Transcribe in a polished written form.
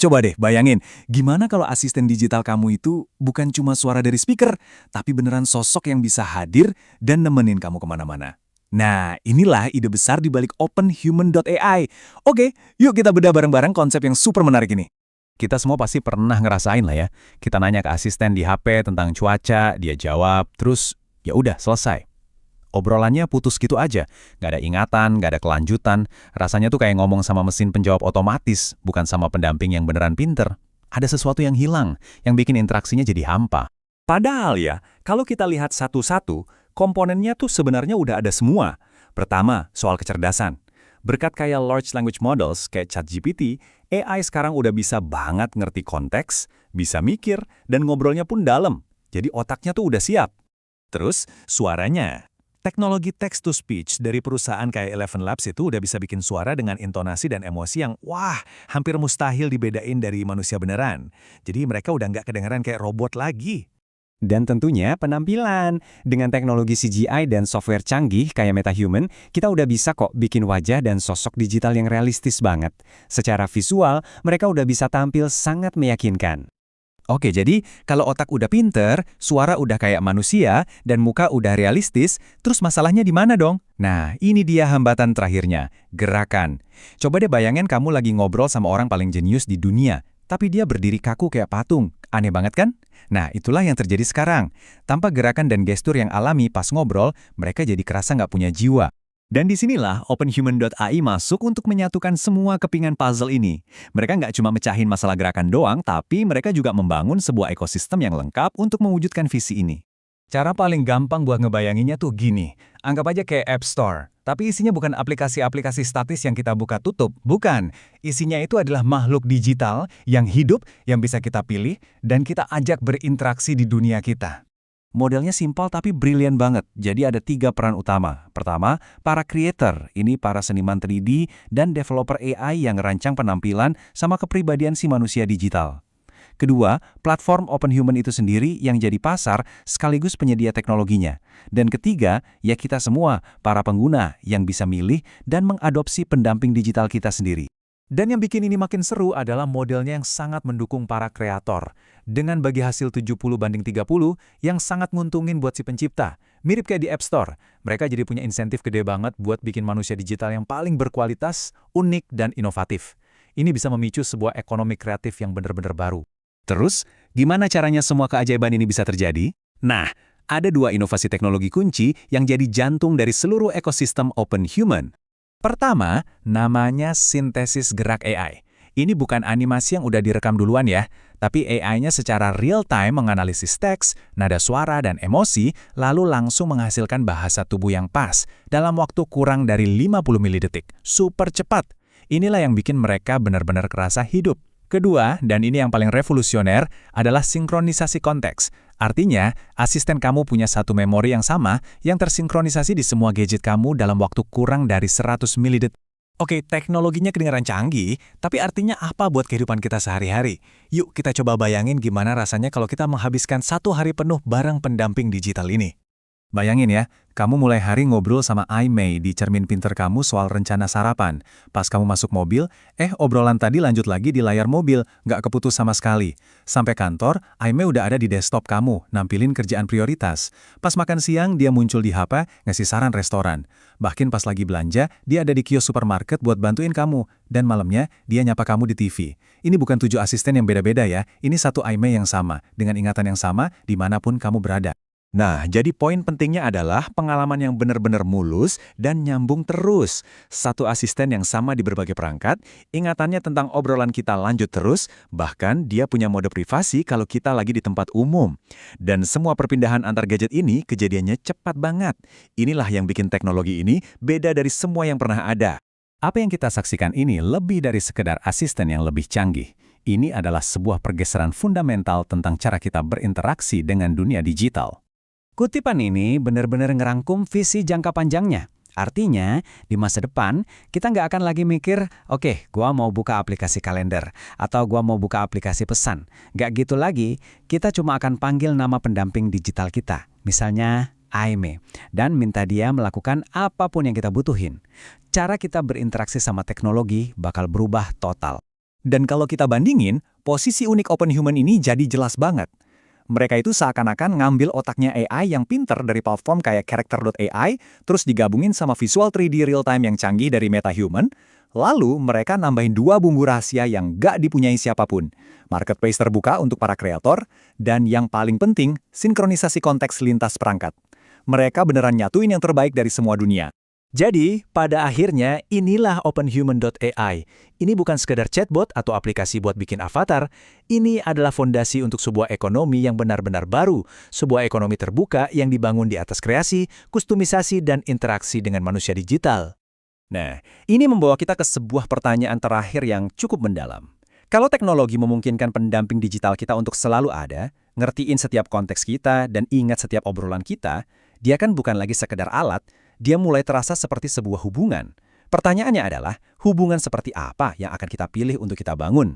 Coba deh bayangin, gimana kalau asisten digital kamu itu bukan cuma suara dari speaker, tapi beneran sosok yang bisa hadir dan nemenin kamu kemana-mana. Nah, inilah ide besar di balik OpenHuman.ai. Oke, yuk kita bedah bareng-bareng konsep yang super menarik ini. Kita semua pasti pernah ngerasain lah ya. Kita nanya ke asisten di HP tentang cuaca, dia jawab, terus ya udah selesai. Obrolannya putus gitu aja, nggak ada ingatan, nggak ada kelanjutan. Rasanya tuh kayak ngomong sama mesin penjawab otomatis, bukan sama pendamping yang beneran pinter. Ada sesuatu yang hilang, yang bikin interaksinya jadi hampa. Padahal ya, kalau kita lihat satu-satu, komponennya tuh sebenarnya udah ada semua. Pertama, soal kecerdasan. Berkat kayak large language models kayak ChatGPT, AI sekarang udah bisa banget ngerti konteks, bisa mikir, dan ngobrolnya pun dalam. Jadi otaknya tuh udah siap. Terus, suaranya. Teknologi text-to-speech dari perusahaan kayak Eleven Labs itu udah bisa bikin suara dengan intonasi dan emosi yang, wah, hampir mustahil dibedain dari manusia beneran. Jadi mereka udah nggak kedengeran kayak robot lagi. Dan tentunya penampilan. Dengan teknologi CGI dan software canggih kayak MetaHuman, kita udah bisa kok bikin wajah dan sosok digital yang realistis banget. Secara visual, mereka udah bisa tampil sangat meyakinkan. Oke, jadi kalau otak udah pinter, suara udah kayak manusia, dan muka udah realistis, terus masalahnya di mana dong? Nah, ini dia hambatan terakhirnya, gerakan. Coba deh bayangin kamu lagi ngobrol sama orang paling jenius di dunia, tapi dia berdiri kaku kayak patung. Aneh banget kan? Nah, itulah yang terjadi sekarang. Tanpa gerakan dan gestur yang alami pas ngobrol, mereka jadi kerasa nggak punya jiwa. Dan disinilah OpenHuman.ai masuk untuk menyatukan semua kepingan puzzle ini. Mereka nggak cuma mecahin masalah gerakan doang, tapi mereka juga membangun sebuah ekosistem yang lengkap untuk mewujudkan visi ini. Cara paling gampang buat ngebayanginnya tuh gini, anggap aja kayak App Store. Tapi isinya bukan aplikasi-aplikasi statis yang kita buka tutup, bukan. Isinya itu adalah makhluk digital yang hidup, yang bisa kita pilih, dan kita ajak berinteraksi di dunia kita. Modelnya simpel tapi brilian banget, jadi ada 3 peran utama. Pertama, para creator, ini para seniman 3D dan developer AI yang ngerancang penampilan sama kepribadian si manusia digital. Kedua, platform OpenHuman itu sendiri yang jadi pasar sekaligus penyedia teknologinya. Dan ketiga, ya kita semua, para pengguna yang bisa milih dan mengadopsi pendamping digital kita sendiri. Dan yang bikin ini makin seru adalah modelnya yang sangat mendukung para kreator. Dengan bagi hasil 70/30 yang sangat nguntungin buat si pencipta. Mirip kayak di App Store, mereka jadi punya insentif gede banget buat bikin manusia digital yang paling berkualitas, unik, dan inovatif. Ini bisa memicu sebuah ekonomi kreatif yang benar-benar baru. Terus, gimana caranya semua keajaiban ini bisa terjadi? Nah, ada 2 inovasi teknologi kunci yang jadi jantung dari seluruh ekosistem OpenHuman. Pertama, namanya sintesis gerak AI. Ini bukan animasi yang udah direkam duluan ya, tapi AI-nya secara real-time menganalisis teks, nada suara, dan emosi, lalu langsung menghasilkan bahasa tubuh yang pas dalam waktu kurang dari 50 milidetik. Super cepat. Inilah yang bikin mereka benar-benar kerasa hidup. Kedua, dan ini yang paling revolusioner, adalah sinkronisasi konteks. Artinya, asisten kamu punya satu memori yang sama yang tersinkronisasi di semua gadget kamu dalam waktu kurang dari 100 milidetik. Oke, teknologinya kedengaran canggih, tapi artinya apa buat kehidupan kita sehari-hari? Yuk kita coba bayangin gimana rasanya kalau kita menghabiskan 1 hari penuh bareng pendamping digital ini. Bayangin ya, kamu mulai hari ngobrol sama iMei di cermin pinter kamu soal rencana sarapan. Pas kamu masuk mobil, obrolan tadi lanjut lagi di layar mobil, nggak keputus sama sekali. Sampai kantor, iMei udah ada di desktop kamu, nampilin kerjaan prioritas. Pas makan siang, dia muncul di HP, ngasih saran restoran. Bahkan pas lagi belanja, dia ada di kios supermarket buat bantuin kamu. Dan malamnya, dia nyapa kamu di TV. Ini bukan 7 asisten yang beda-beda ya, ini satu iMei yang sama, dengan ingatan yang sama, dimanapun kamu berada. Nah, jadi poin pentingnya adalah pengalaman yang benar-benar mulus dan nyambung terus. Satu asisten yang sama di berbagai perangkat, ingatannya tentang obrolan kita lanjut terus, bahkan dia punya mode privasi kalau kita lagi di tempat umum. Dan semua perpindahan antar gadget ini kejadiannya cepat banget. Inilah yang bikin teknologi ini beda dari semua yang pernah ada. Apa yang kita saksikan ini lebih dari sekedar asisten yang lebih canggih. Ini adalah sebuah pergeseran fundamental tentang cara kita berinteraksi dengan dunia digital. Kutipan ini benar-benar ngerangkum visi jangka panjangnya. Artinya, di masa depan, kita nggak akan lagi mikir, oke, gua mau buka aplikasi kalender, atau gua mau buka aplikasi pesan. Nggak gitu lagi, kita cuma akan panggil nama pendamping digital kita, misalnya iMei, dan minta dia melakukan apapun yang kita butuhin. Cara kita berinteraksi sama teknologi bakal berubah total. Dan kalau kita bandingin, posisi unik Open Human ini jadi jelas banget. Mereka itu seakan-akan ngambil otaknya AI yang pinter dari platform kayak Character.ai, terus digabungin sama visual 3D real-time yang canggih dari MetaHuman, lalu mereka nambahin 2 bumbu rahasia yang gak dipunyai siapapun. Marketplace terbuka untuk para kreator, dan yang paling penting, sinkronisasi konteks lintas perangkat. Mereka beneran nyatuin yang terbaik dari semua dunia. Jadi, pada akhirnya inilah OpenHuman.ai. Ini bukan sekedar chatbot atau aplikasi buat bikin avatar, ini adalah fondasi untuk sebuah ekonomi yang benar-benar baru, sebuah ekonomi terbuka yang dibangun di atas kreasi, kustomisasi, dan interaksi dengan manusia digital. Nah, ini membawa kita ke sebuah pertanyaan terakhir yang cukup mendalam. Kalau teknologi memungkinkan pendamping digital kita untuk selalu ada, ngertiin setiap konteks kita, dan ingat setiap obrolan kita, dia kan bukan lagi sekedar alat, dia mulai terasa seperti sebuah hubungan. Pertanyaannya adalah, hubungan seperti apa yang akan kita pilih untuk kita bangun?